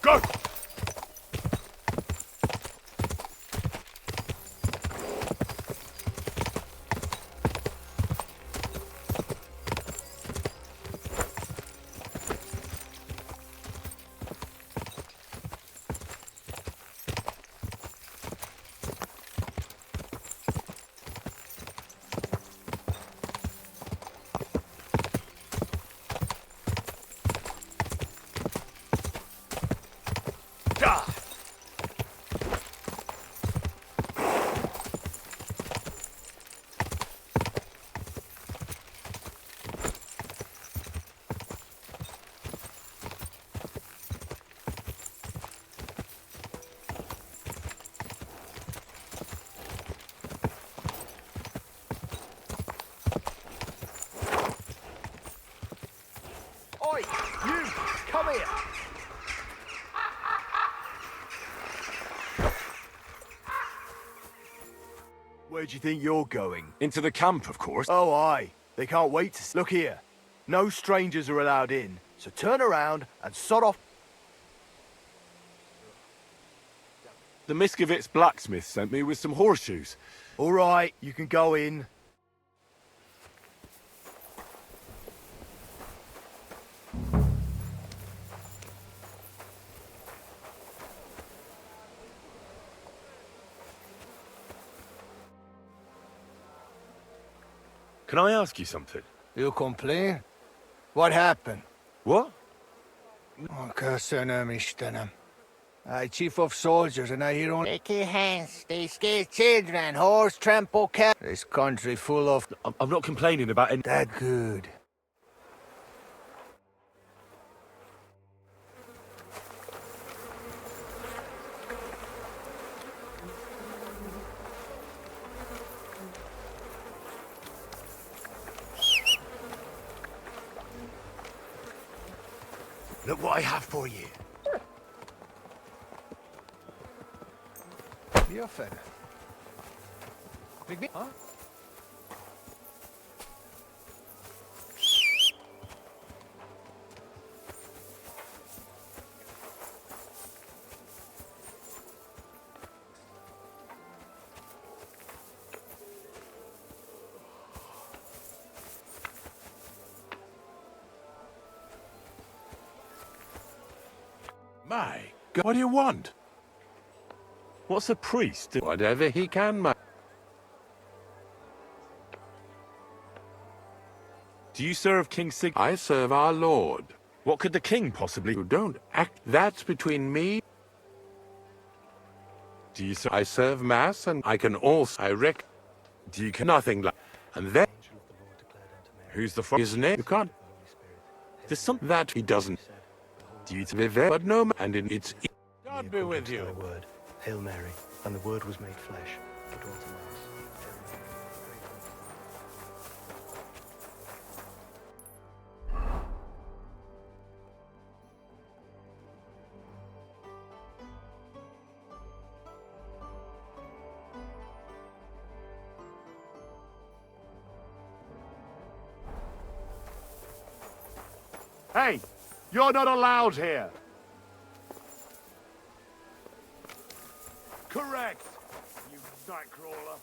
Go! Oi, you! Come here! Where do you think you're going? Into the camp, of course. Oh, aye. They can't wait to... Look here. No strangers are allowed in, so turn around and sod off. The Miskovitz blacksmith sent me with some horseshoes. All right, you can go in. Can I ask you something? You complain? What happened? What? I chief of soldiers and I hear only sticky hands, they scare children, horse trample cat. This country full of I'm not complaining about any... that good. Look what I have for you. Your fella. Big huh? My God, what do you want? What's a priest do? Whatever he can, my... Do you serve King Sig? I serve our Lord. What could the king possibly... You don't act... That's between me... Do you serve... I serve Mass and I can also... I reck... Do you... Nothing like... And then... Who's the... His name... You can't... There's some... That he doesn't... Do you... Live there, but no... And in its... God be with you. Word. Hail Mary, and the Word was made flesh. and dwelt among us. Hey! You're not allowed here! Correct! You nightcrawler.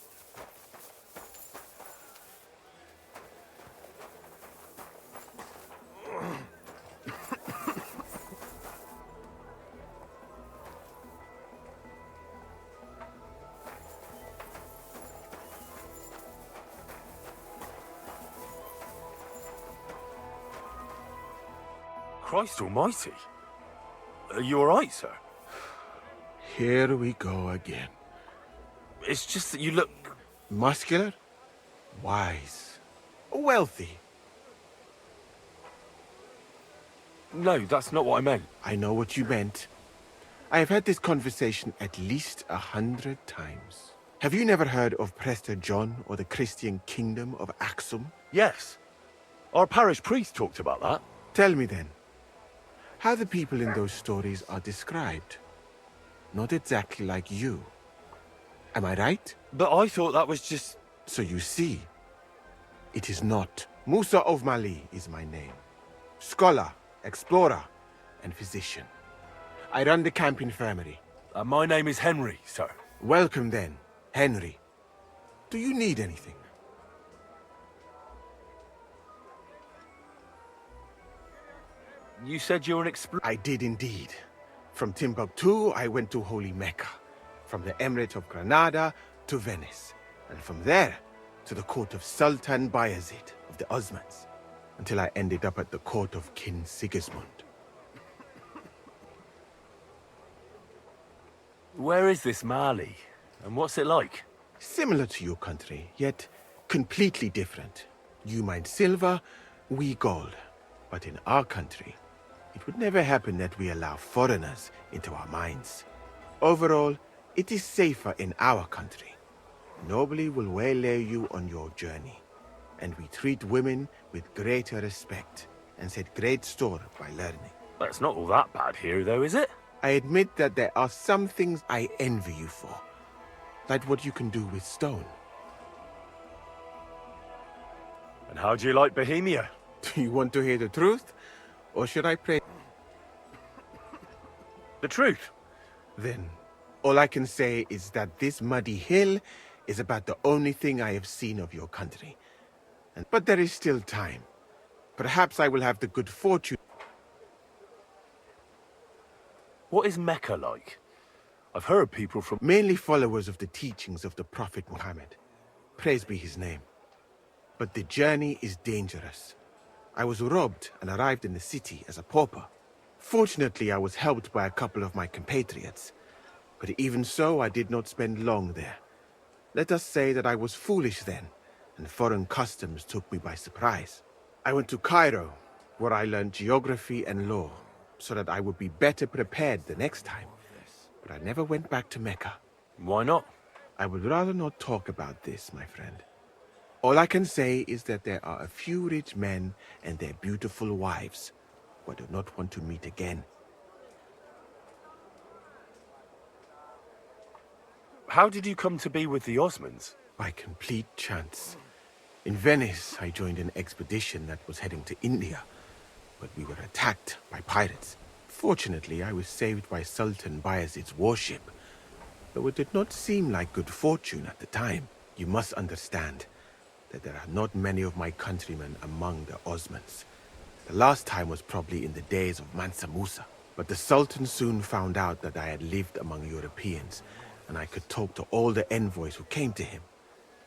Christ almighty. Are you alright, sir? Here we go again. It's just that you look... Muscular, wise, wealthy. No, that's not what I meant. I know what you meant. I have had this conversation at least 100 times. Have you never heard of Prester John or the Christian Kingdom of Axum? Yes. Our parish priest talked about that. Tell me then, how the people in those stories are described. Not exactly like you. Am I right? But I thought that was just... So you see, it is not. Musa of Mali is my name. Scholar, explorer, and physician. I run the camp infirmary. My name is Henry, sir. Welcome then, Henry. Do you need anything? You said you're an explorer. I did indeed. From Timbuktu, I went to Holy Mecca. From the Emirate of Granada to Venice. And from there to the court of Sultan Bayezid of the Osmans. Until I ended up at the court of King Sigismund. Where is this Mali? And what's it like? Similar to your country, yet completely different. You mine silver, we gold. But in our country, it would never happen that we allow foreigners into our mines. Overall, it is safer in our country. Nobody will waylay you on your journey. And we treat women with greater respect and set great store by learning. Well, it's not all that bad here, though, is it? I admit that there are some things I envy you for. Like what you can do with stone. And how do you like Bohemia? Do you want to hear the truth? Or should I pray? The truth. Then, all I can say is that this muddy hill is about the only thing I have seen of your country. But there is still time. Perhaps I will have the good fortune. What is Mecca like? I've heard people from... Mainly followers of the teachings of the Prophet Muhammad. Praise be his name. But the journey is dangerous. I was robbed and arrived in the city as a pauper. Fortunately, I was helped by a couple of my compatriots. But even so, I did not spend long there. Let us say that I was foolish then, and foreign customs took me by surprise. I went to Cairo, where I learned geography and law, so that I would be better prepared the next time. But I never went back to Mecca. Why not? I would rather not talk about this, my friend. All I can say is that there are a few rich men and their beautiful wives who I do not want to meet again. How did you come to be with the Osmans? By complete chance. In Venice, I joined an expedition that was heading to India, but we were attacked by pirates. Fortunately, I was saved by Sultan Bayezid's warship, though it did not seem like good fortune at the time. You must understand that there are not many of my countrymen among the Osmans. The last time was probably in the days of Mansa Musa, but the Sultan soon found out that I had lived among Europeans, and I could talk to all the envoys who came to him,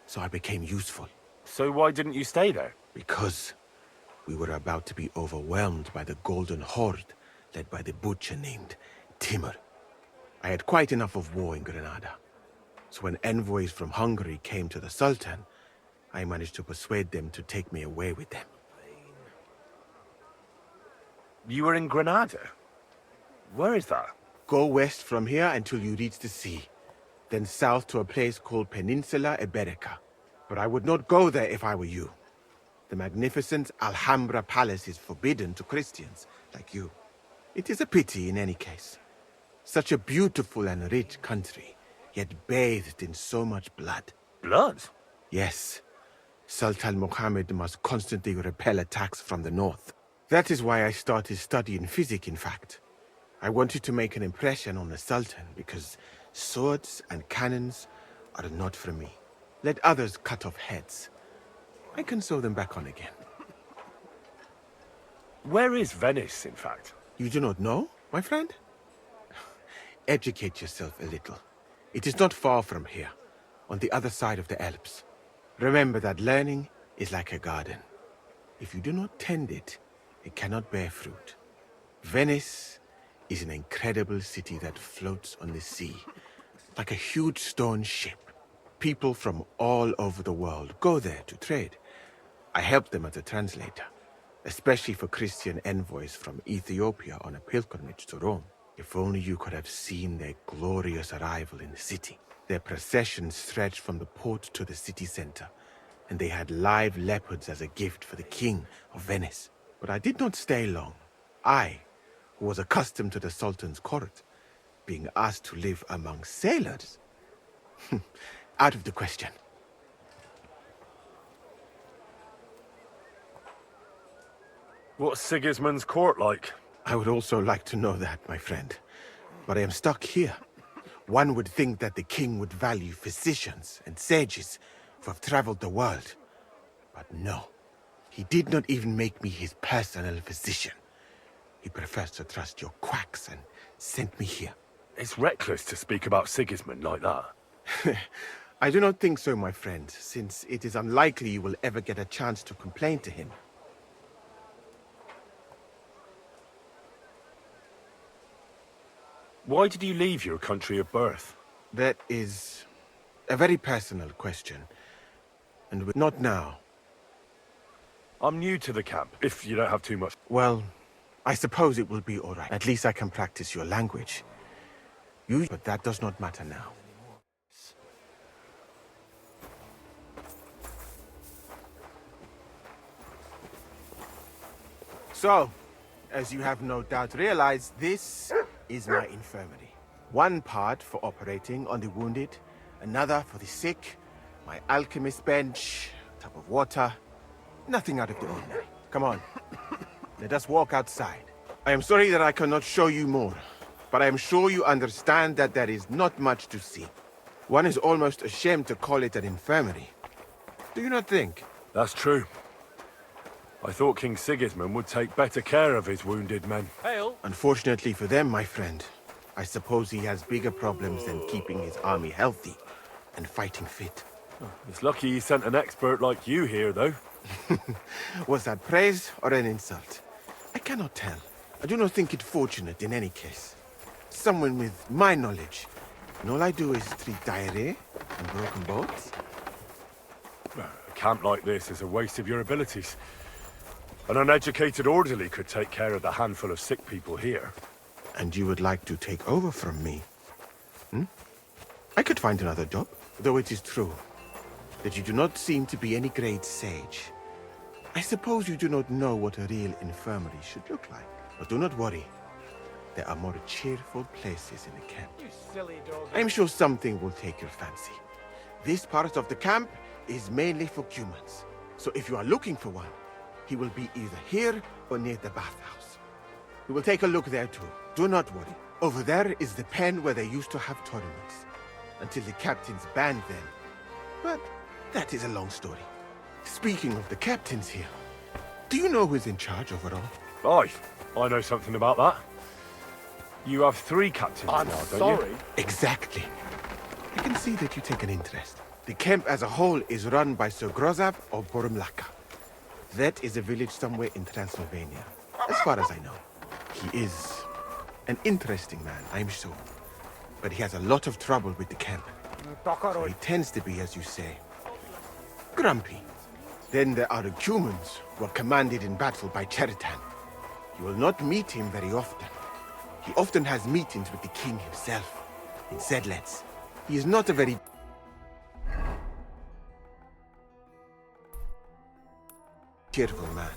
so I became useful. So why didn't you stay there? Because we were about to be overwhelmed by the Golden Horde, led by the butcher named Timur. I had quite enough of war in Granada, so when envoys from Hungary came to the Sultan, I managed to persuade them to take me away with them. You were in Granada? Where is that? Go west from here until you reach the sea, then south to a place called Peninsula Iberica. But I would not go there if I were you. The magnificent Alhambra Palace is forbidden to Christians like you. It is a pity in any case. Such a beautiful and rich country, yet bathed in so much blood. Blood? Yes. Sultan Muhammad must constantly repel attacks from the north. That is why I started studying physics, in fact. I wanted to make an impression on the Sultan because swords and cannons are not for me. Let others cut off heads. I can sew them back on again. Where is Venice, in fact? You do not know, my friend? Educate yourself a little. It is not far from here, on the other side of the Alps. Remember that learning is like a garden. If you do not tend it, it cannot bear fruit. Venice is an incredible city that floats on the sea, like a huge stone ship. People from all over the world go there to trade. I help them as a translator, especially for Christian envoys from Ethiopia on a pilgrimage to Rome. If only you could have seen their glorious arrival in the city. Their procession stretched from the port to the city center, and they had live leopards as a gift for the king of Venice. But I did not stay long. I, who was accustomed to the Sultan's court, being asked to live among sailors? Out of the question. What's Sigismund's court like? I would also like to know that, my friend. but I am stuck here. One would think that the king would value physicians and sages who have traveled the world. But no, he did not even make me his personal physician. He prefers to trust your quacks and sent me here. It's reckless to speak about Sigismund like that. I do not think so, my friend, since it is unlikely you will ever get a chance to complain to him. Why did you leave your country of birth? That is a very personal question, and not now. I'm new to the camp, if you don't have too much. Well, I suppose it will be all right. At least I can practice your language. But that does not matter now. So, as you have no doubt realized, this is my infirmary. One part for operating on the wounded, another for the sick, my alchemist bench, a tub of water. Nothing out of the ordinary. Come on. Let us walk outside. I am sorry that I cannot show you more, but I am sure you understand that there is not much to see. One is almost ashamed to call it an infirmary. Do you not think? That's true. I thought King Sigismund would take better care of his wounded men. Hail! Unfortunately for them, my friend, I suppose he has bigger problems than keeping his army healthy and fighting fit. It's lucky he sent an expert like you here, though. Was that praise or an insult? I cannot tell. I do not think it fortunate in any case. Someone with my knowledge, and all I do is treat diarrhea and broken bones. A camp like this is a waste of your abilities. An uneducated orderly could take care of the handful of sick people here. And you would like to take over from me? I could find another job, though it is true that you do not seem to be any great sage. I suppose you do not know what a real infirmary should look like. But do not worry. There are more cheerful places in the camp. You silly dog. I am sure something will take your fancy. This part of the camp is mainly for humans. So if you are looking for one, he will be either here or near the bathhouse. We will take a look there too. Do not worry. Over there is the pen where they used to have tournaments. Until the captains banned them. But that is a long story. Speaking of the captains here, do you know who is in charge overall? Aye, I know something about that. You have 3 captains now, don't you? Exactly. I can see that you take an interest. The camp as a whole is run by Sir Grozav of Borumlaka. That is a village somewhere in Transylvania, as far as I know. He is an interesting man, I'm sure. But he has a lot of trouble with the camp. So he tends to be, as you say, grumpy. Then there are the humans who are commanded in battle by Cheritan. You will not meet him very often. He often has meetings with the king himself, in Zedlets. He is not a very cheerful man,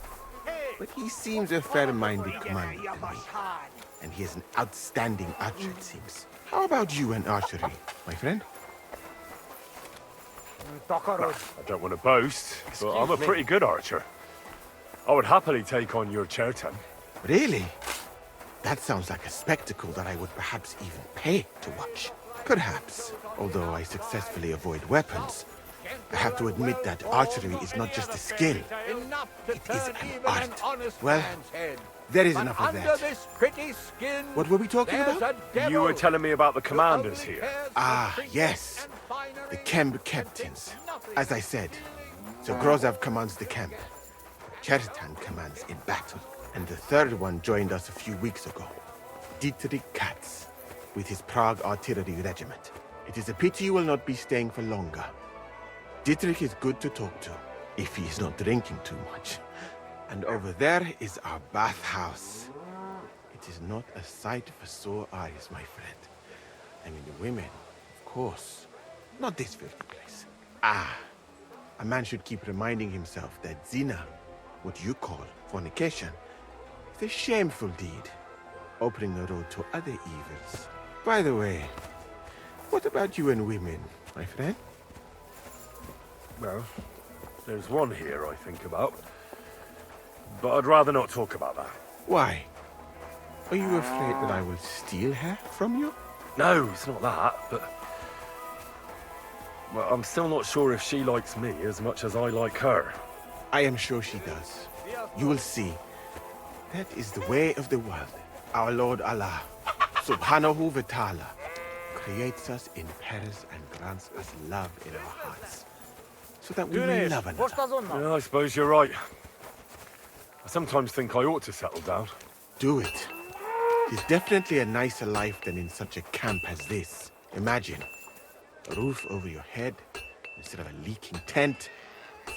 but he seems a fair-minded commander to me. And he is an outstanding archer, it seems. How about you and archery, my friend? I don't want to boast, but I'm a pretty good archer. I would happily take on your Chertan. Really? That sounds like a spectacle that I would perhaps even pay to watch. Perhaps, although I successfully avoid weapons. I have to admit that archery is not just a skill, it is an art. Well, there is enough of that. What were we talking about? You were telling me about the commanders here. Ah, yes. The camp captains. As I said, Sir Grozav commands the camp. Chertan commands in battle. And the third one joined us a few weeks ago. Dietrich Katz, with his Prague artillery regiment. It is a pity you will not be staying for longer. Dietrich is good to talk to, if he is not drinking too much. And over there is our bathhouse. It is not a sight for sore eyes, my friend. I mean, the women, of course. Not this filthy place. Ah, a man should keep reminding himself that zina, what you call fornication, is a shameful deed, opening the road to other evils. By the way, what about you and women, my friend? Well, there's one here I think about. But I'd rather not talk about that. Why? Are you afraid that I will steal her from you? No, it's not that, but... Well, I'm still not sure if she likes me as much as I like her. I am sure she does. You will see. That is the way of the world. Our Lord Allah, subhanahu wa ta'ala, creates us in pairs and grants us love in our hearts, so that we may love another. Yeah, I suppose you're right. I sometimes think I ought to settle down. Do it. It's definitely a nicer life than in such a camp as this. Imagine a roof over your head instead of a leaking tent,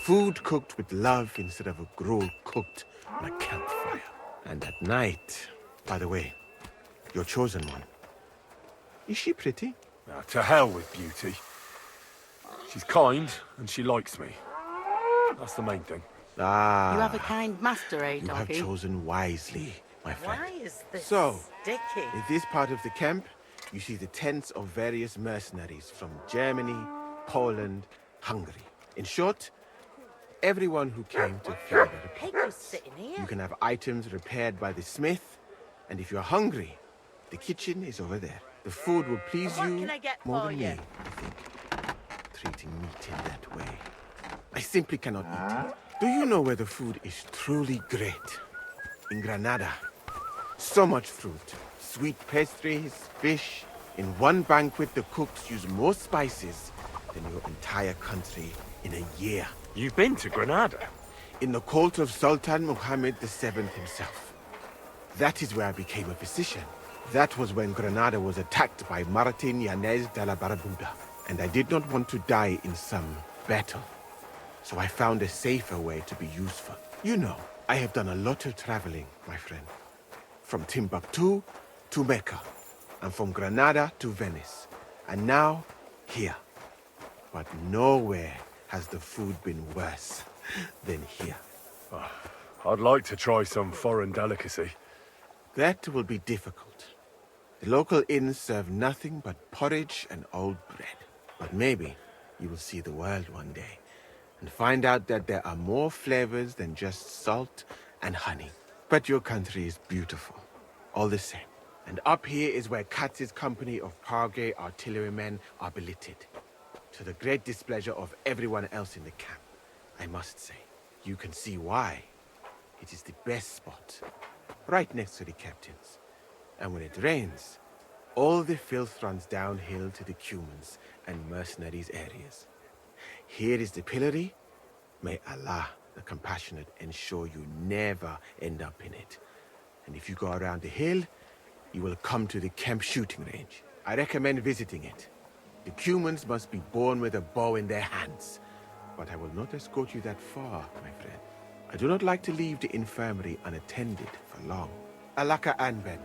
food cooked with love instead of a gruel cooked on a campfire. And at night, by the way, your chosen one, is she pretty? Now, to hell with beauty. She's kind and she likes me. That's the main thing. Ah, You have a kind master, eh, you have doggy? chosen wisely, my friend. Why is this So, sticky? in this part of the camp, you see the tents of various mercenaries from Germany, Poland, Hungary. In short, everyone who came to fill the Pig report. was sitting here. You can have items repaired by the smith, and if you're hungry, the kitchen is over there. The food will please What you can I get more for than you? me, I think. Treating meat in that way. I simply cannot eat. Do you know where the food is truly great? In Granada. So much fruit, sweet pastries, fish. In one banquet, the cooks use more spices than your entire country in a year. You've been to Granada? In the court of Sultan Muhammad VII himself. That is where I became a physician. That was when Granada was attacked by Martin Yanez de la Barbuda. And I did not want to die in some battle. So I found a safer way to be useful. You know, I have done a lot of traveling, my friend. From Timbuktu to Mecca. And from Granada to Venice. And now, here. But nowhere has the food been worse than here. I'd like to try some foreign delicacy. That will be difficult. The local inns serve nothing but porridge and old bread. But maybe you will see the world one day and find out that there are more flavors than just salt and honey. But your country is beautiful, all the same. And up here is where Katz's company of Pargay artillerymen are billeted. To the great displeasure of everyone else in the camp, I must say. You can see why. It is the best spot, right next to the captains. And when it rains, all the filth runs downhill to the Cumans and mercenaries areas. Here is the pillory. May Allah, the compassionate, ensure you never end up in it. And if you go around the hill, you will come to the camp shooting range. I recommend visiting it. The Cumans must be born with a bow in their hands. But I will not escort you that far, my friend. I do not like to leave the infirmary unattended for long. Alaka Anben.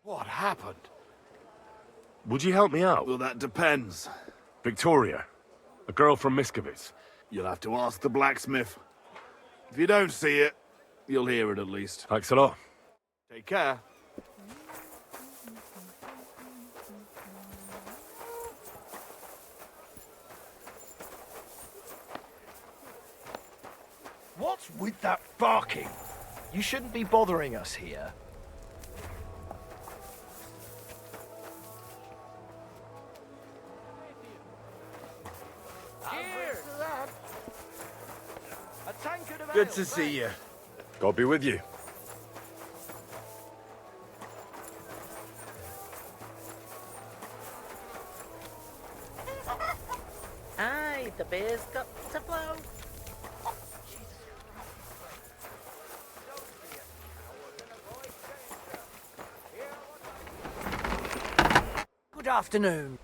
What happened? Would you help me out? Well, that depends. Victoria, a girl from Miskovitz. You'll have to ask the blacksmith. If you don't see it, you'll hear it at least. Thanks a lot. Take care. What's with that barking? You shouldn't be bothering us here. Good to see you. God be with you. Aye, the beer's got to flow. Good afternoon.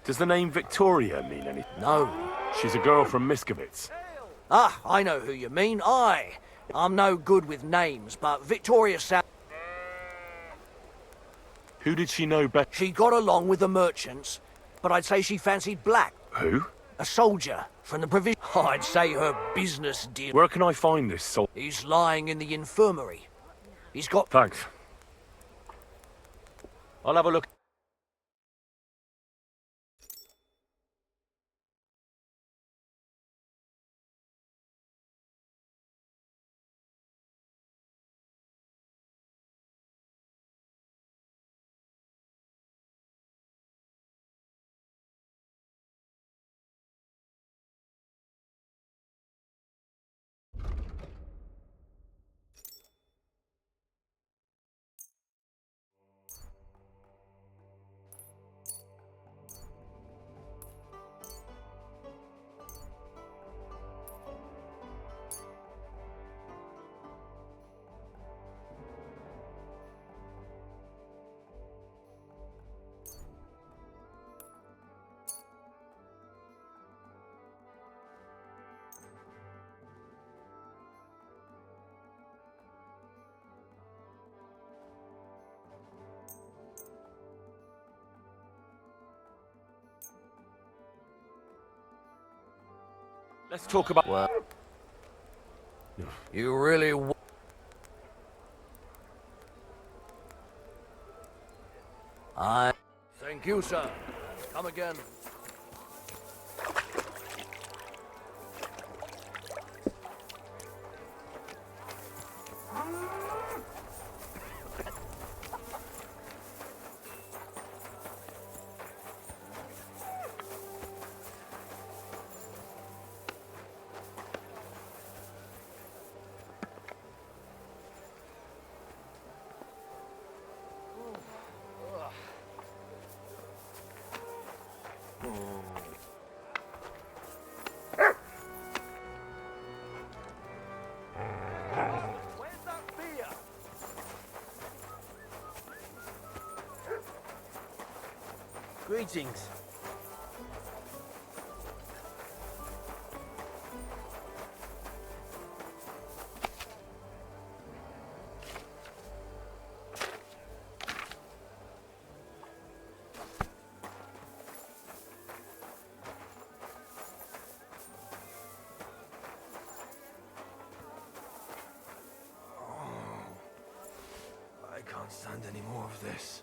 Does the name Victoria mean anything? No. She's a girl from Miskovitz. Ah, I know who you mean. I'm no good with names, but Victoria sounds... Who did she know better? She got along with the merchants, but I'd say she fancied black. Who? A soldier from the provision. I'd say her business deal. Where can I find this soul? He's lying in the infirmary. He's got... Thanks. I'll have a look. Let's talk about... Well, you really... Thank you, sir. Come again. Where's that beer? Greetings. I can't stand any more of this.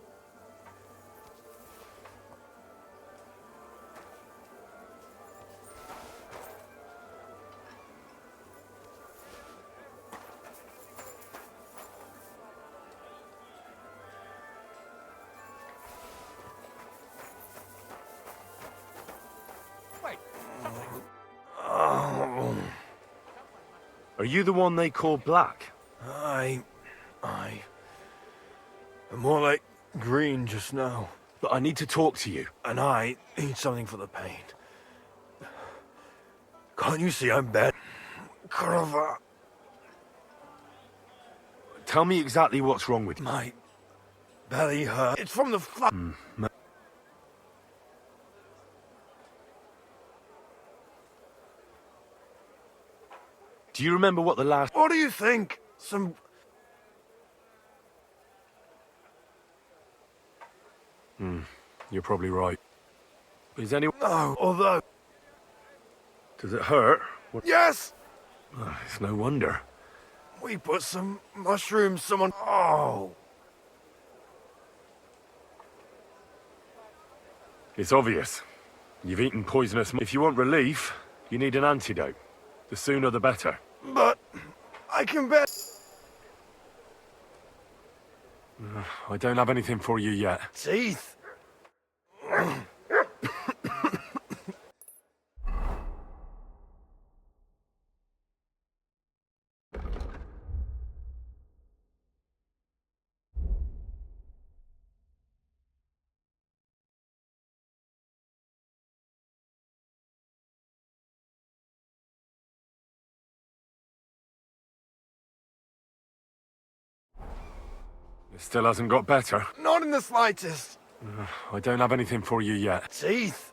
Are you the one they call Black? I... I'm more like green just now. But I need to talk to you. And I need something for the pain. Can't you see I'm bad? Cover. Tell me exactly what's wrong with you. My belly hurt. It's from the Do you remember what the last... What do you think? Some... You're probably right. Is anyone... No, although... Does it hurt? What... Yes! It's no wonder. We put some mushrooms, someone... Oh! It's obvious. You've eaten poisonous... If you want relief, you need an antidote. The sooner the better. But... I can bet... I don't have anything for you yet. Teeth! It still hasn't got better. Not in the slightest. I don't have anything for you yet. Teeth!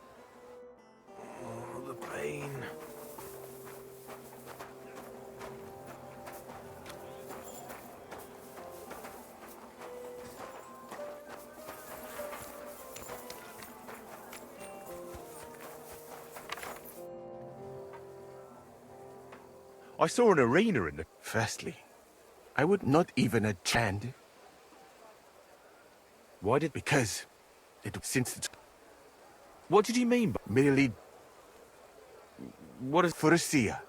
Oh, the pain. I saw an arena in the... Firstly, I would not even a chant. Why did... Because since it's What did you mean by... merely What is... for a seer,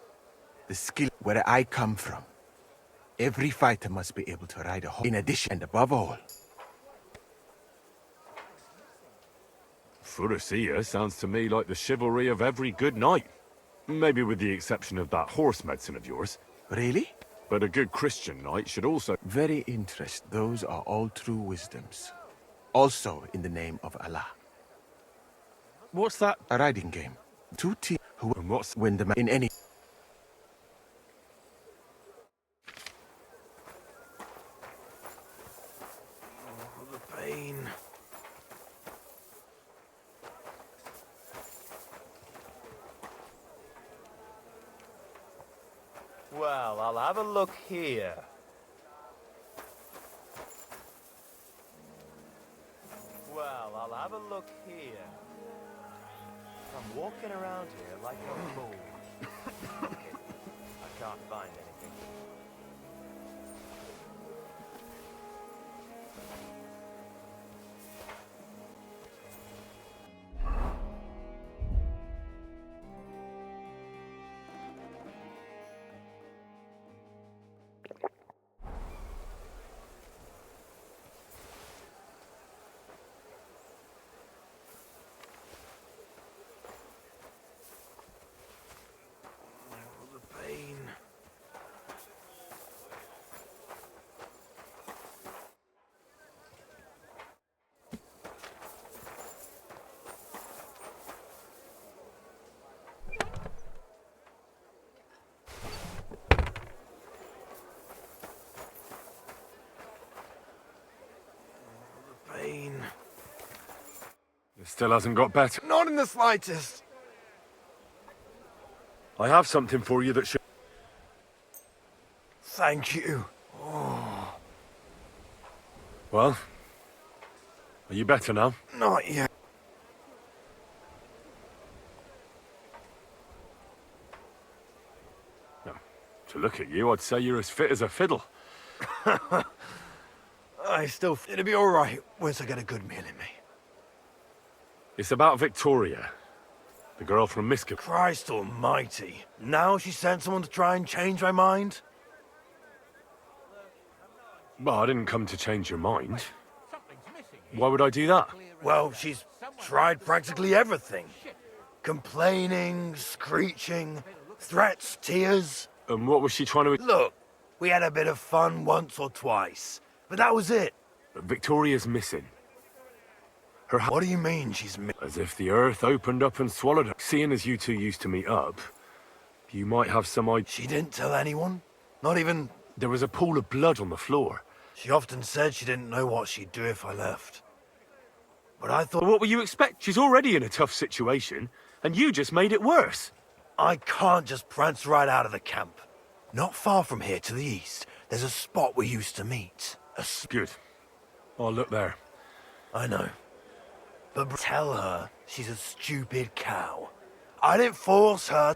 the skill where I come from. Every fighter must be able to ride a horse. In addition, and above all, Furusia sounds to me like the chivalry of every good knight. Maybe with the exception of that horse medicine of yours. really? But a good Christian knight should also... Very interesting. Those are all true wisdoms. Also in the name of Allah. What's that? A riding game. Two teams who And what's... win the in any. The pain. Well, I'll have a look here. Well, I'll have a look here. I'm walking around here like a fool. I can't find anything. The pain. The pain. It still hasn't got better. Not in the slightest. I have something for you that should... Thank you. Well? Are you better now? Not yet. To look at you, I'd say you're as fit as a fiddle. I still... It'll be alright once I get a good meal in me. It's about Victoria. The girl from Miska. Christ almighty. Now she sent someone to try and change my mind? Well, I didn't come to change your mind. Why would I do that? Well, she's tried practically everything. Complaining, screeching, threats, tears. And what was she trying to... Look, we had a bit of fun once or twice, but that was it. Victoria's missing. Her... What do you mean she's As if the earth opened up and swallowed her. Seeing as you two used to meet up, you might have some idea... She didn't tell anyone? Not even... There was a pool of blood on the floor. She often said she didn't know what she'd do if I left. But I thought... Well, what will you expect? She's already in a tough situation, and you just made it worse. I can't just prance right out of the camp. Not far from here to the east, there's a spot we used to meet. Good. I'll look there. I know. But tell her she's a stupid cow. I didn't force her.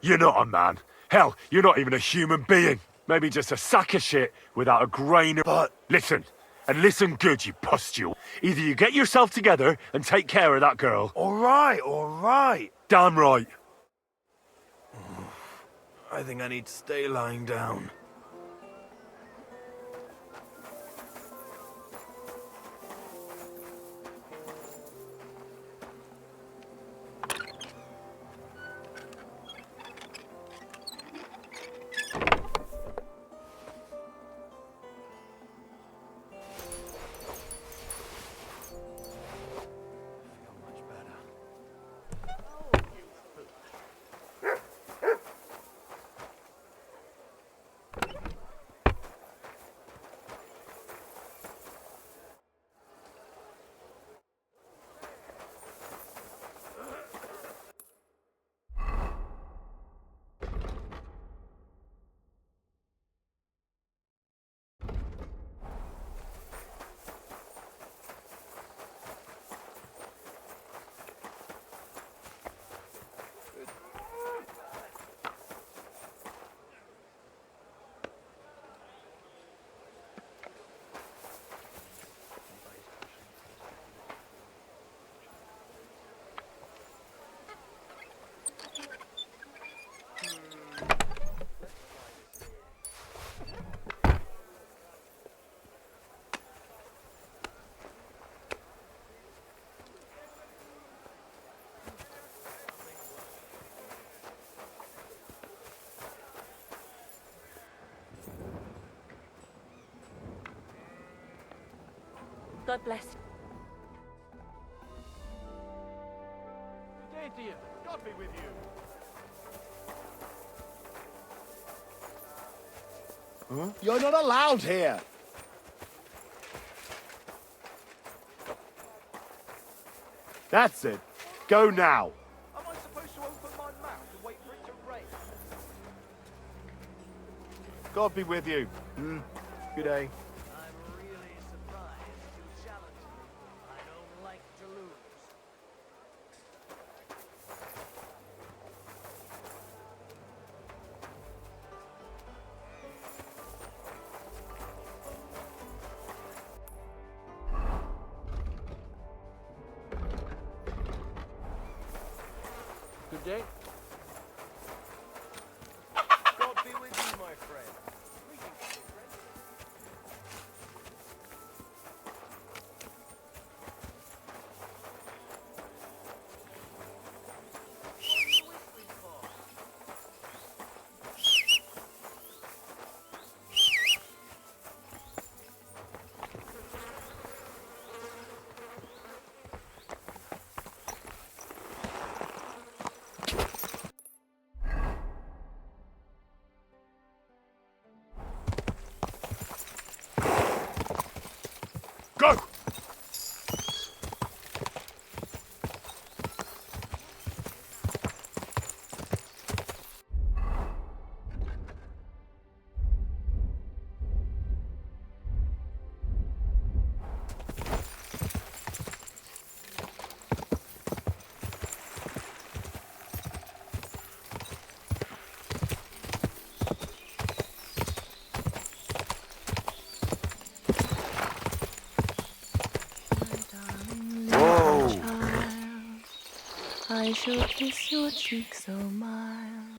You're not a man. Hell, you're not even a human being. Maybe just a sack of shit without a grain of... But... Listen, and listen good, you pustule. Either you get yourself together and take care of that girl... All right. Damn right. I think I need to stay lying down. God bless. Good day to you. God be with you. You're not allowed here. That's it. Go now. Am I supposed to open my mouth and wait for it to rain? God be with you. Good day. I'm really surprised you challenged me. I don't like to lose. Good day. God be with you, my friend. Greetings, children. What are you whistling for? Go! I shall kiss your cheek so mild.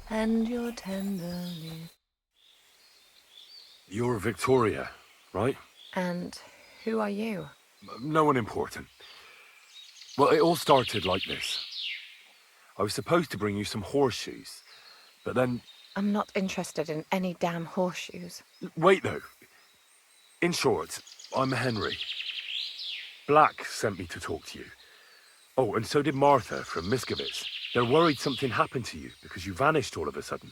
And your tender lips. You're Victoria, right? And who are you? No one important. Well, it all started like this. I was supposed to bring you some horseshoes, but then... I'm not interested in any damn horseshoes. Wait, though. In short, I'm Henry. Black sent me to talk to you. Oh, and so did Martha from Miskovitz. They're worried something happened to you because you vanished all of a sudden.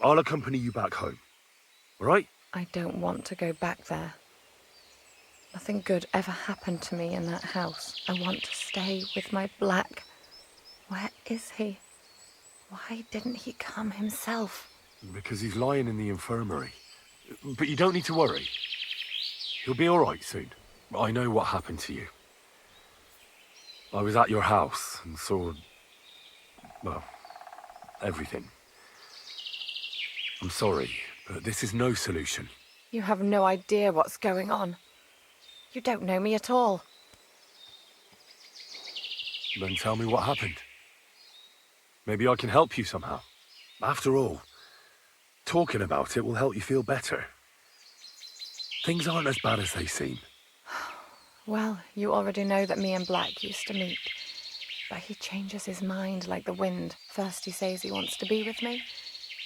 I'll accompany you back home. All right? I don't want to go back there. Nothing good ever happened to me in that house. I want to stay with my Black. Where is he? Why didn't he come himself? Because he's lying in the infirmary. But you don't need to worry. He'll be all right soon. I know what happened to you. I was at your house and saw... well, everything. I'm sorry, but this is no solution. You have no idea what's going on. You don't know me at all. Then tell me what happened. Maybe I can help you somehow. After all, talking about it will help you feel better. Things aren't as bad as they seem. Well, you already know that me and Black used to meet. But he changes his mind like the wind. First he says he wants to be with me,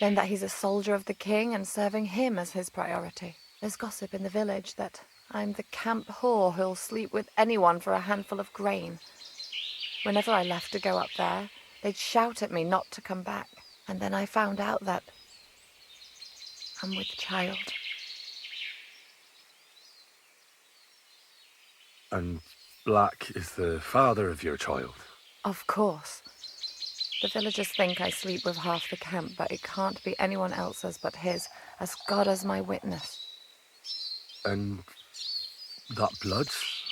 then that he's a soldier of the king and serving him as his priority. There's gossip in the village that I'm the camp whore who'll sleep with anyone for a handful of grain. Whenever I left to go up there, they'd shout at me not to come back. And then I found out that I'm with child. And Black is the father of your child. Of course. The villagers think I sleep with half the camp, but it can't be anyone else's but his, as God as my witness. And that blood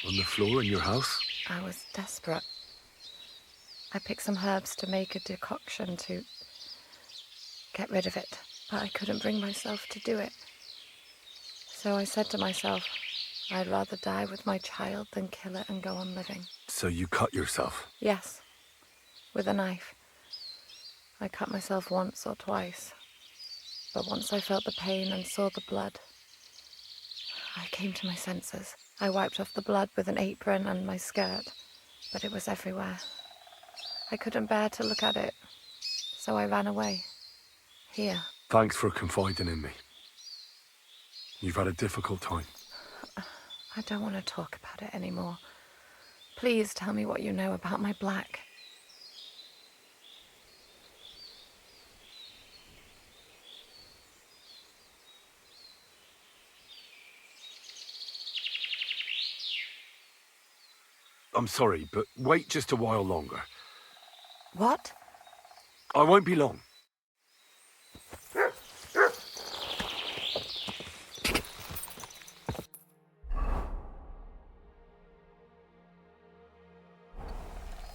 on the floor in your house? I was desperate. I picked some herbs to make a decoction to get rid of it, but I couldn't bring myself to do it. So I said to myself, I'd rather die with my child than kill it and go on living. So you cut yourself? Yes, with a knife. I cut myself once or twice, but once I felt the pain and saw the blood, I came to my senses. I wiped off the blood with an apron and my skirt, but it was everywhere. I couldn't bear to look at it, so I ran away. Here. Thanks for confiding in me. You've had a difficult time. I don't want to talk about it anymore. Please tell me what you know about my Black. I'm sorry, but wait just a while longer. What? I won't be long.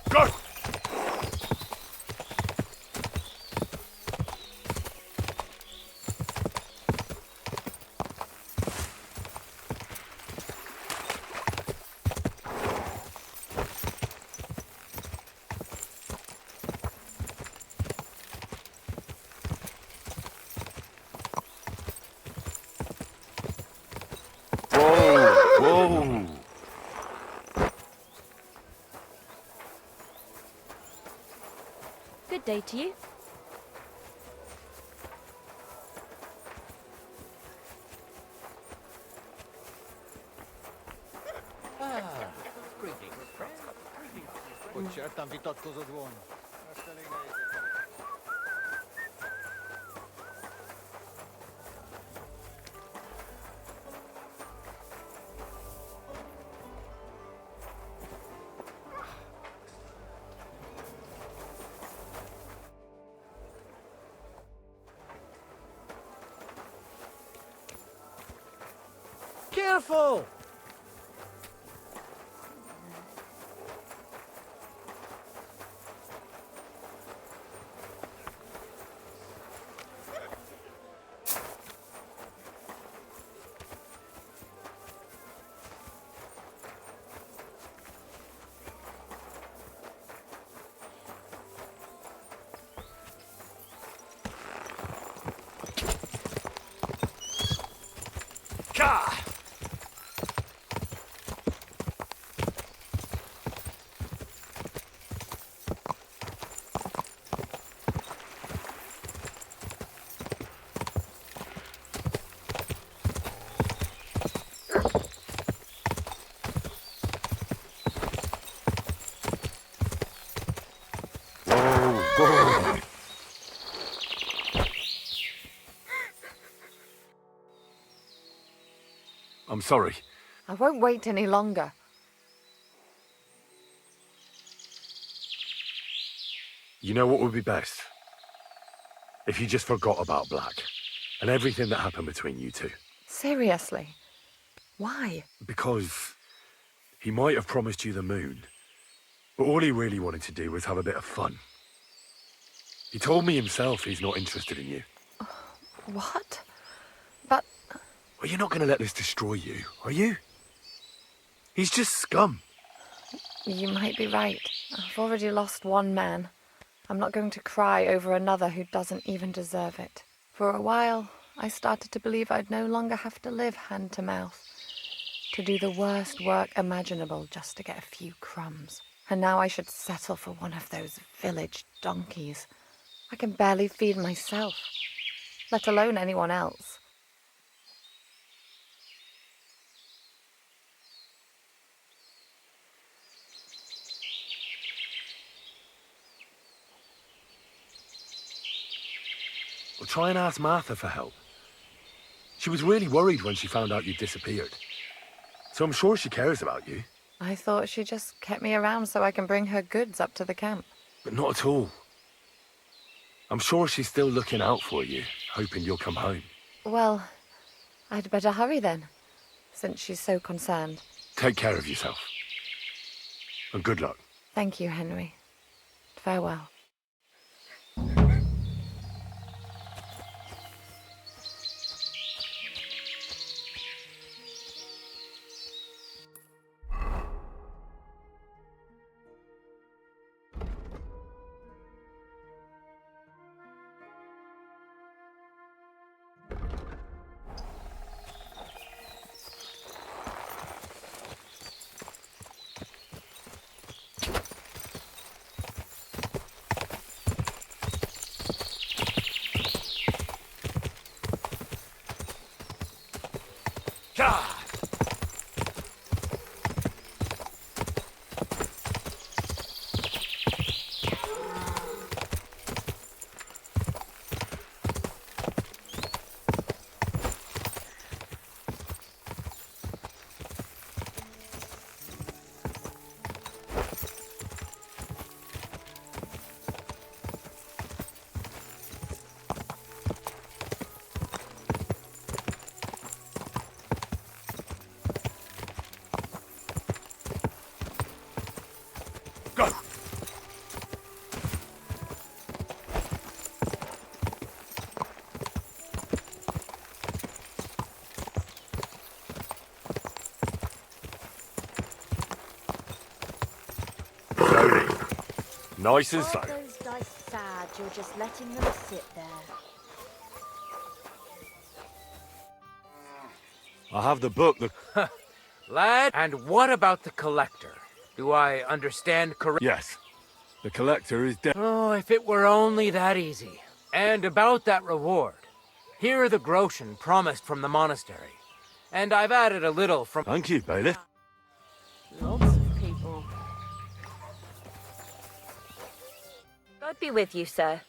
Go! Whoa! Good day to you. Greetings, friend. Butcher, tam witotko z odłonu. Careful! Gah! Whoa! I'm sorry. I won't wait any longer. You know what would be best? If you just forgot about Black and everything that happened between you two. Seriously? Why? Because he might have promised you the moon, but all he really wanted to do was have a bit of fun. He told me himself he's not interested in you. What? But Well, you're not going to let this destroy you, are you? He's just scum. you might be right. I've already lost one man. I'm not going to cry over another who doesn't even deserve it. For a while, I started to believe I'd no longer have to live hand to mouth, to do the worst work imaginable just to get a few crumbs. And now I should settle for one of those village donkeys. I can barely feed myself, let alone anyone else. Well, try and ask Martha for help. She was really worried when she found out you'd disappeared. So I'm sure she cares about you. I thought she just kept me around so I can bring her goods up to the camp. But not at all. I'm sure she's still looking out for you, hoping you'll come home. Well, I'd better hurry then, since she's so concerned. Take care of yourself. And good luck. Thank you, Henry. Farewell. Nice and Are slow. those dice sad you're just letting them sit there? I have the book. Lad, and what about the collector? Do I understand correctly? Yes. The collector is dead. Oh, if it were only that easy. And about that reward. Here are the groschen promised from the monastery. And I've added a little from... Thank you, bailiff. Lots of people. God be with you, sir.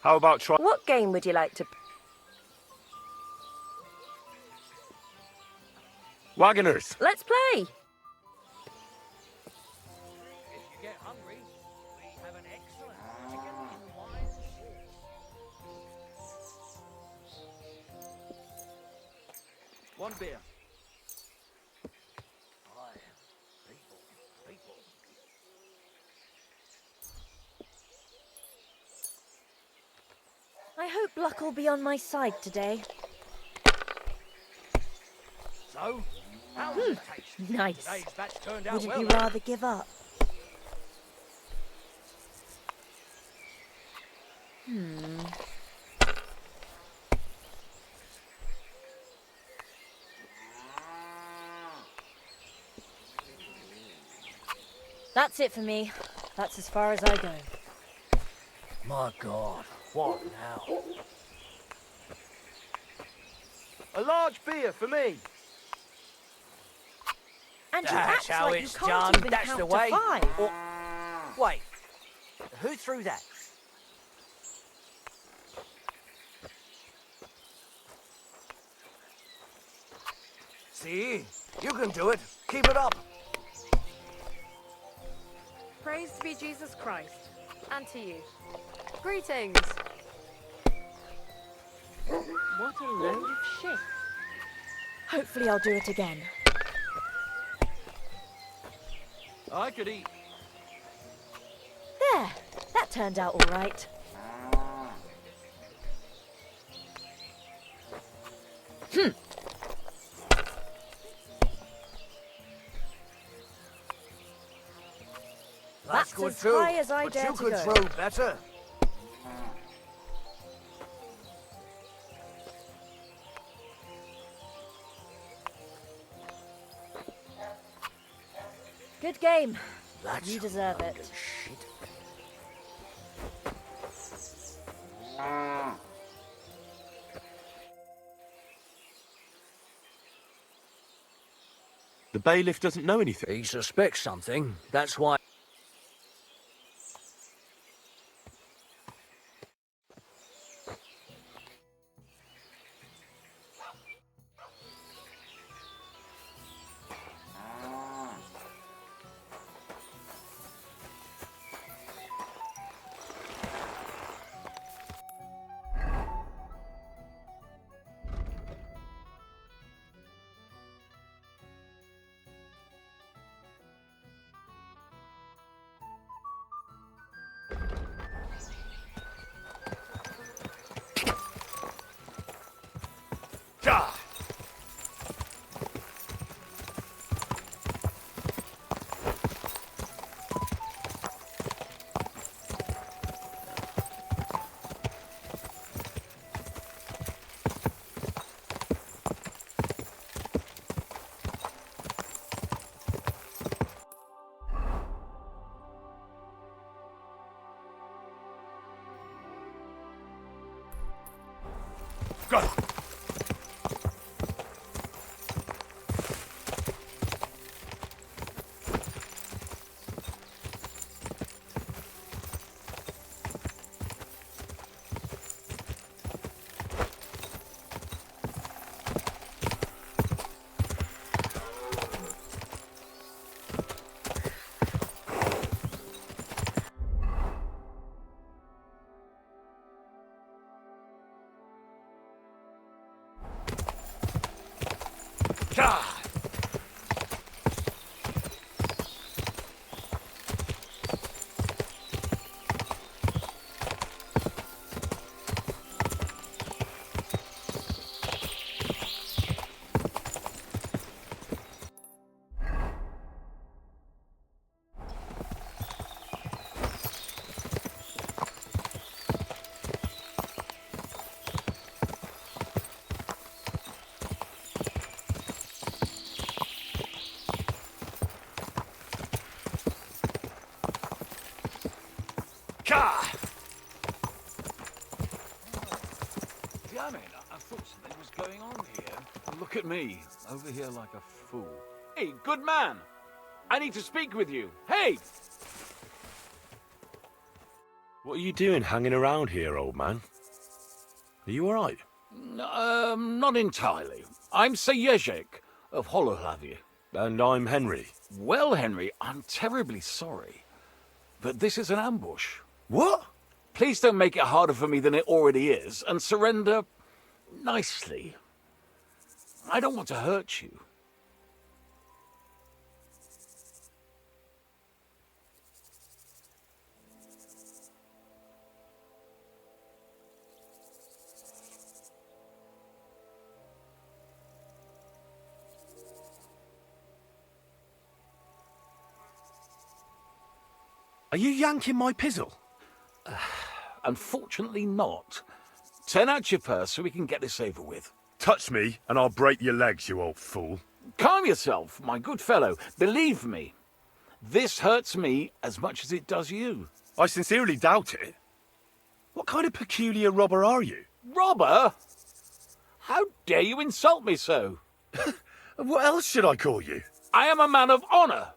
How about try... What game would you like to... Wagoners. Let's play! If you get hungry, we have an excellent chicken and wine sauce. One beer. Aye, people. I hope luck will be on my side today. So, how does it taste? Nice. Today's batch turned out Wouldn't well. you rather give up? That's it for me. That's as far as I go. My God, what now? A large beer for me. And you That's act how like it's you can't done. even That's count the to way. 5. Or, wait, who threw that? See, you can do it. Keep it up. Praise be Jesus Christ, and to you. Greetings. What a load of shit. Hopefully I'll do it again. I could eat. There. That turned out all right. That's That's good as too. high as I but dare you to could go. throw better. Good game. That's You deserve it. shit. The bailiff doesn't know anything. He suspects something. That's why. Gah! Damn it, I thought something was going on here. Look at me, over here like a fool. Hey, good man! I need to speak with you. Hey! What are you doing hanging around here, old man? Are you alright? Not entirely. I'm Sir Ježek of Holohlavie. And I'm Henry. Well, Henry, I'm terribly sorry, but this is an ambush. What? Please don't make it harder for me than it already is, and surrender nicely. I don't want to hurt you. Are you yanking my pizzle? Unfortunately not. Turn out your purse so we can get this over with. Touch me and I'll break your legs, you old fool. Calm yourself, my good fellow. Believe me, this hurts me as much as it does you. I sincerely doubt it. What kind of peculiar robber are you? Robber? How dare you insult me so? What else should I call you? I am a man of honor.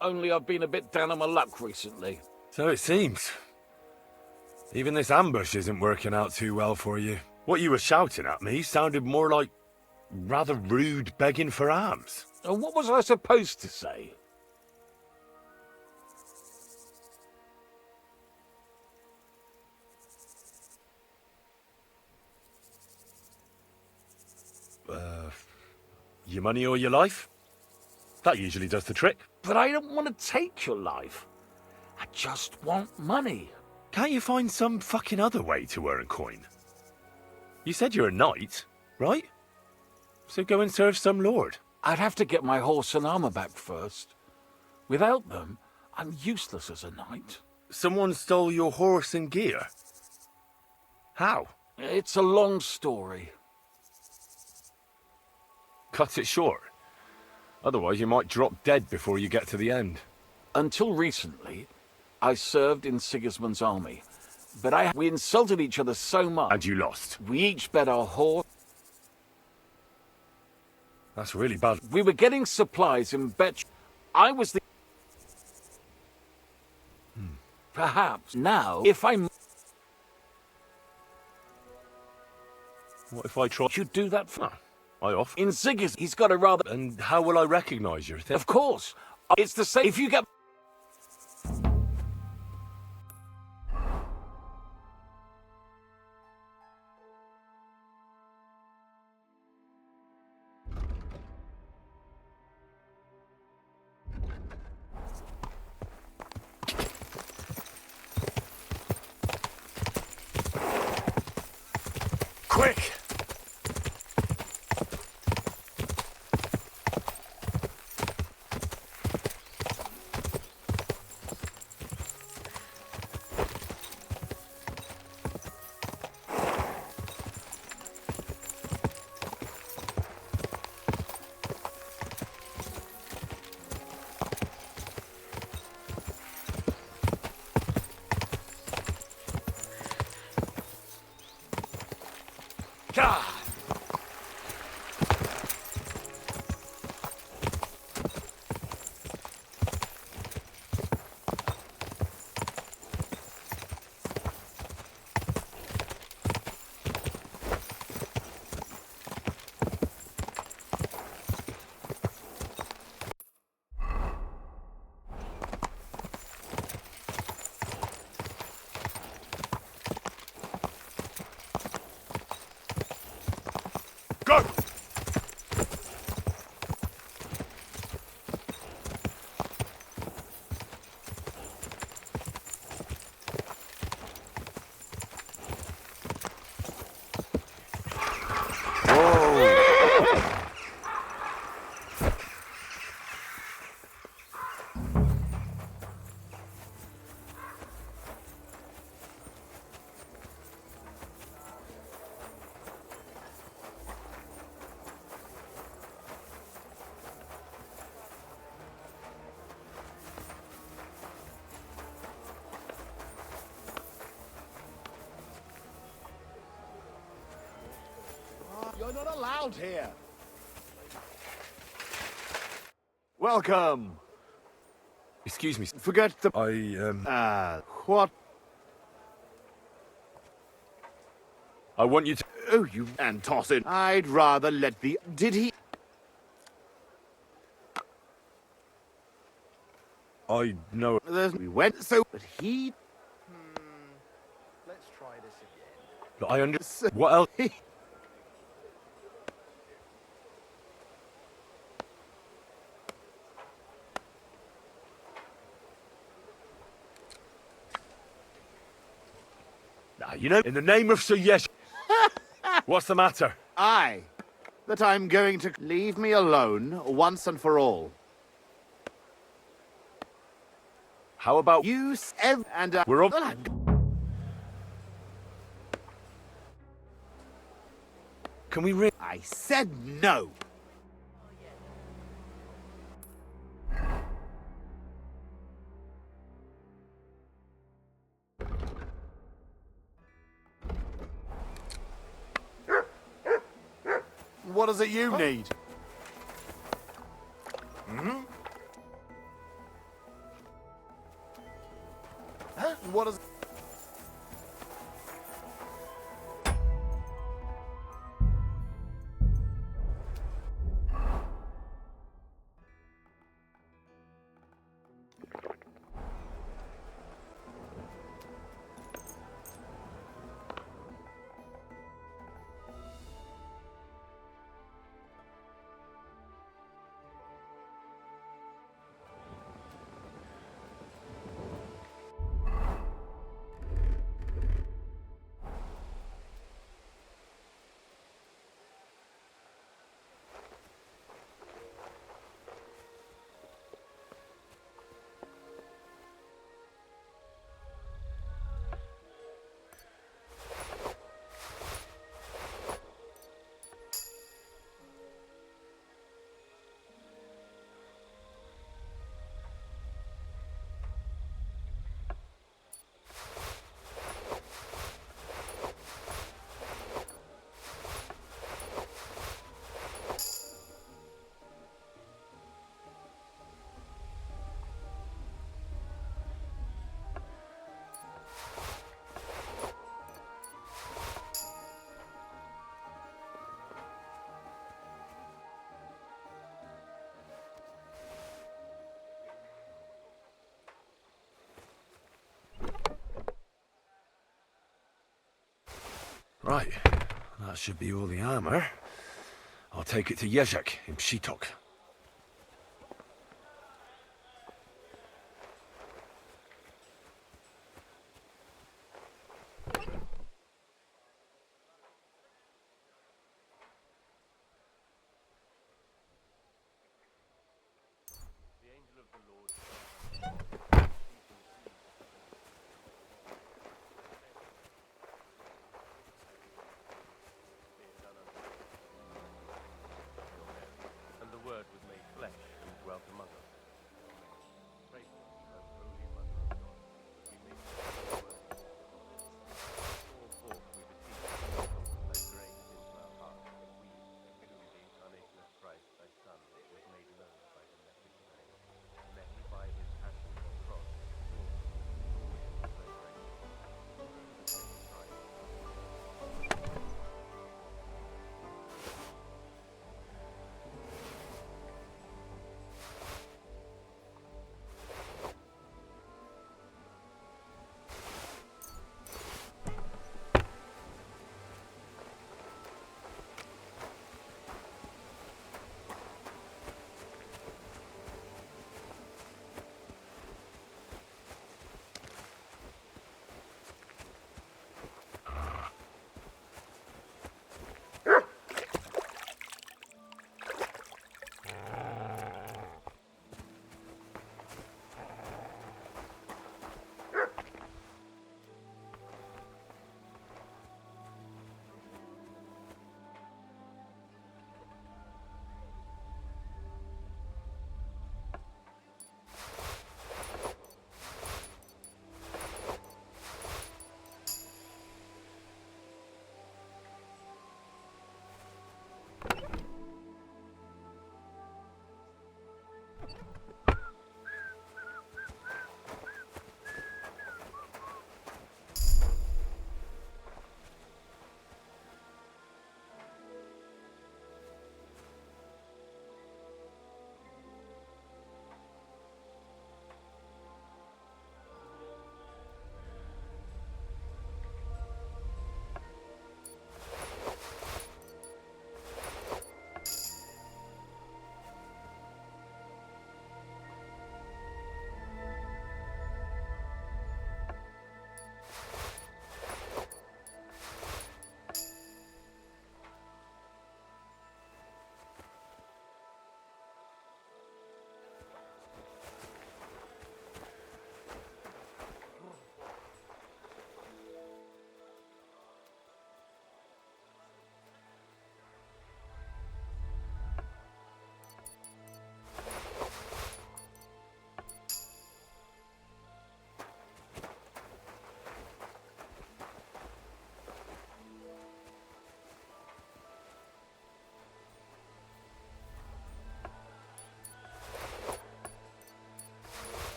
Only I've been a bit down on my luck recently. So it seems. Even this ambush isn't working out too well for you. What you were shouting at me sounded more like rather rude begging for alms. What was I supposed to say? Your money or your life? That usually does the trick. But I don't want to take your life. I just want money. Can't you find some fucking other way to earn coin? You said you're a knight, right? So go and serve some lord. I'd have to get my horse and armor back first. Without them, I'm useless as a knight. Someone stole your horse and gear? How? It's a long story. Cut it short. Otherwise you might drop dead before you get to the end. Until recently, I served in Sigismund's army. But we insulted each other so much. And you lost. We each bet our horse. That's really bad. We were getting supplies in bet. I was the... Perhaps now, if I'm... What if I try... You'd do that for... I off. In Sigis, he's got a rather... And how will I recognise your thing? Of course. It's the same. If you get... Quick! not allowed here. Welcome. Excuse me. Forget the... what? I want you to... Oh, you... and toss it. I'd rather let the... Did he... I know... We went so... But he... Let's try this again. But I understand. What else? Now, you know, in the name of Sir Yesh... What's the matter? That I'm going to... Leave me alone, once and for all. How about... You... and... We're all... Can we really... I said no. What is it you need? Hmm? Huh? What is... Right. That should be all the armor. I'll take it to Jezek in Pshitok. And the word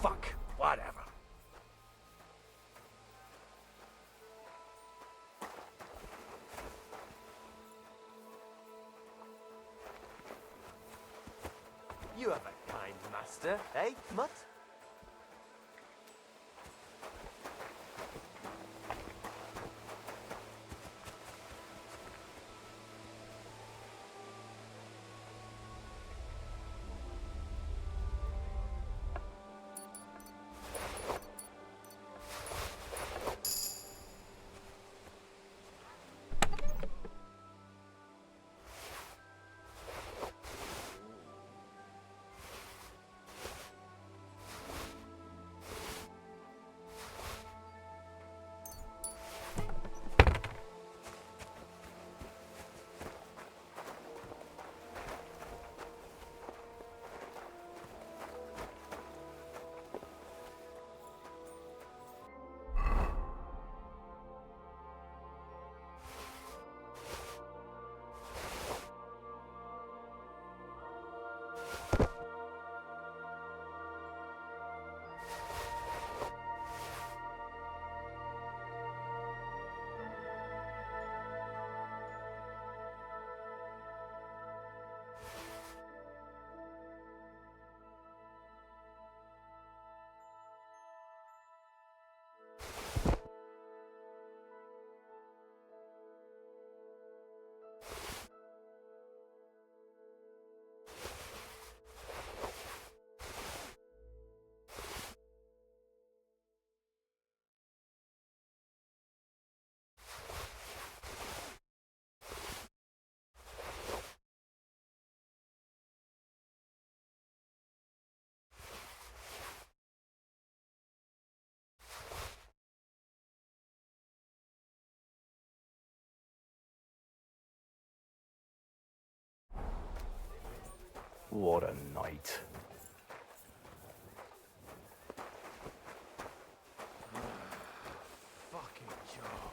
Fuck, whatever. You have a kind master, eh, Mutt? What a night. Fucking job.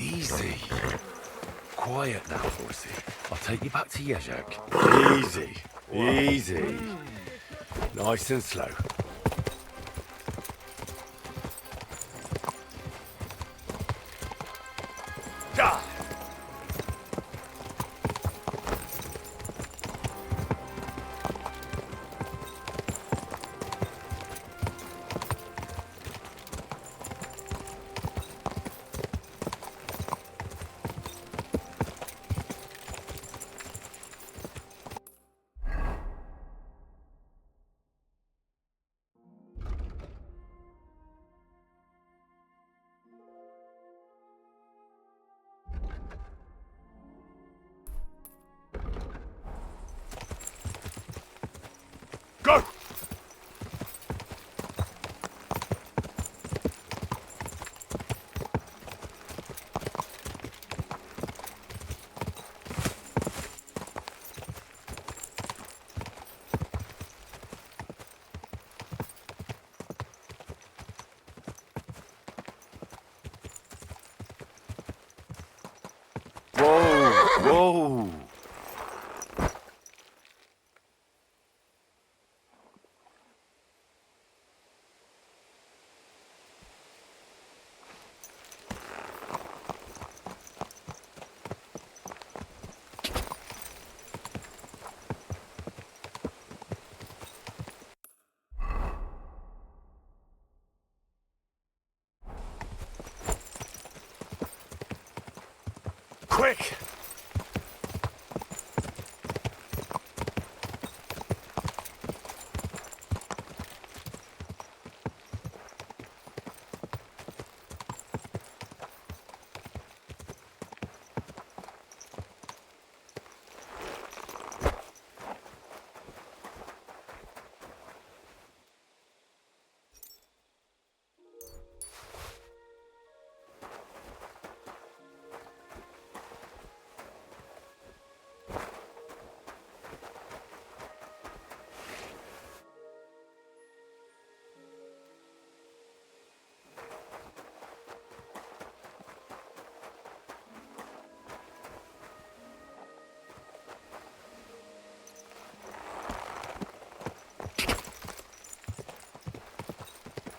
Easy. Quiet now, horsey. I'll take you back to Yezhak. Easy. Easy. Nice and slow. Ah! quick!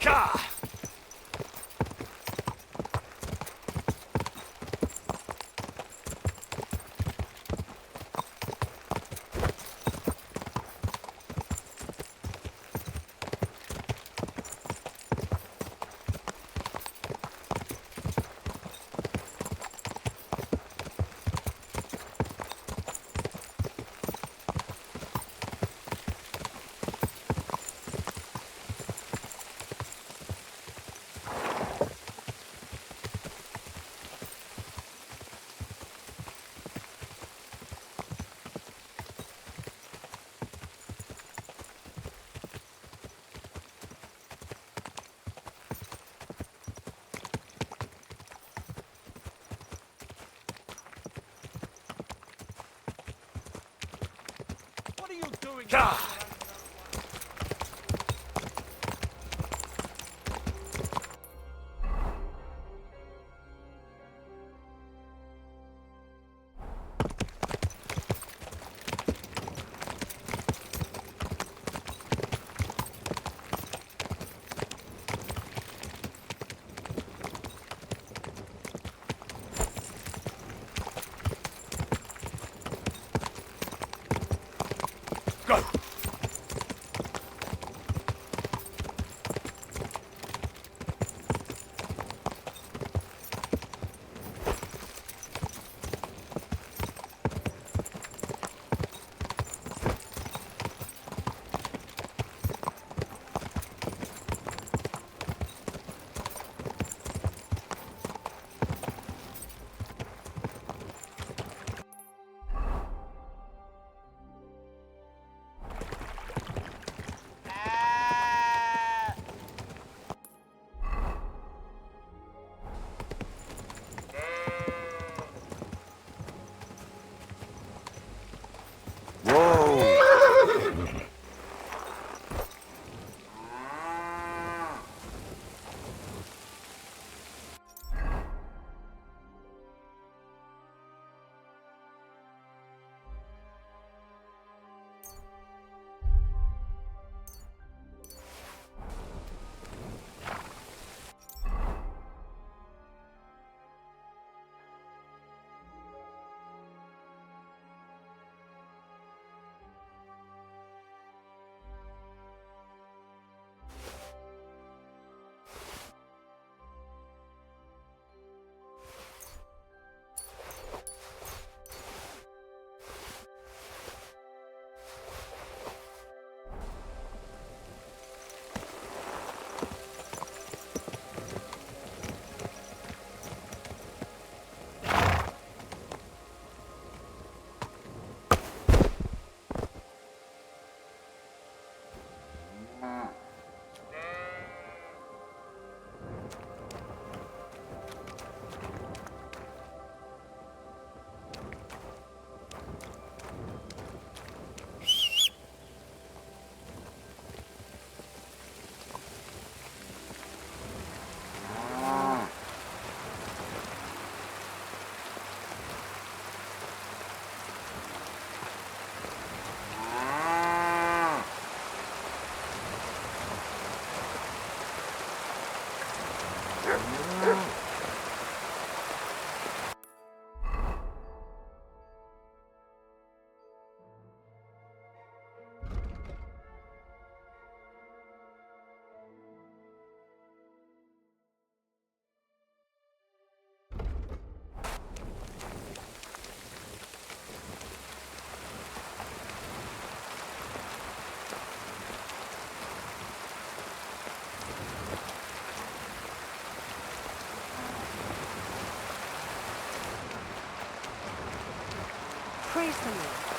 Gah! What are you doing? Gah! Go! Praise the Lord.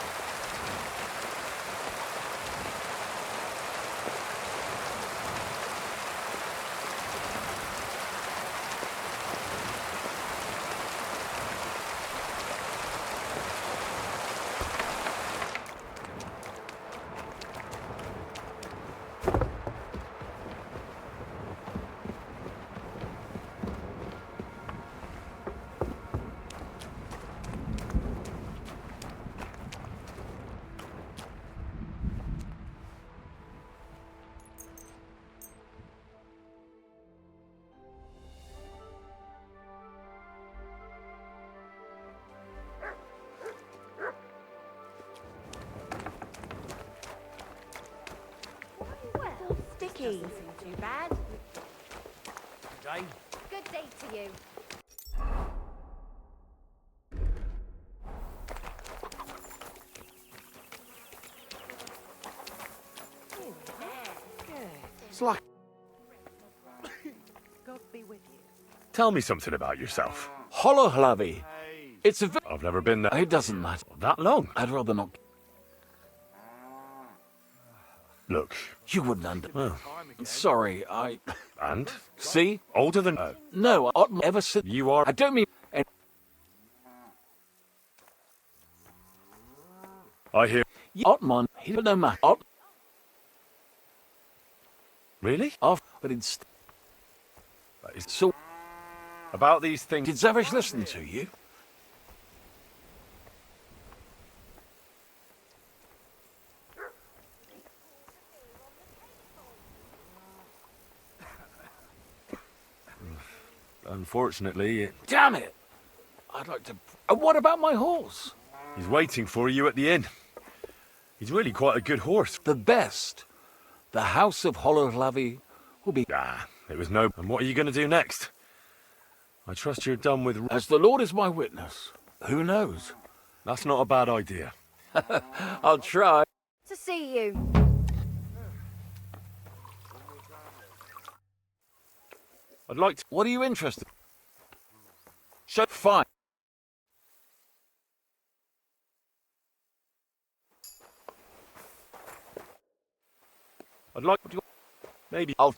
Sticky. Doesn't seem too bad. Day. Good day to you. It's like God be with you. Tell me something about yourself. Holohlavy. It's a... I've never been there It doesn't matter. that long. I'd rather not... Look, You wouldn't under... well, Sorry, I... and? See? Older than... No, I ever since... you are... I don't mean... I hear... Otman, he don't know my... Really? Off, but it's... That is- So, About these things... did Zavish listen to you? Unfortunately, Damn it! I'd like to... what about my horse? he's waiting for you at the inn. He's really quite a good horse. The best. The House of Holohlavy will be... Ah, it was no... And what are you going to do next? I trust you're done with... As the Lord is my witness. Who knows? That's not a bad idea. I'll try. To see you. I'd like to... What are you interested? So fine. I'd like to... Maybe... I'll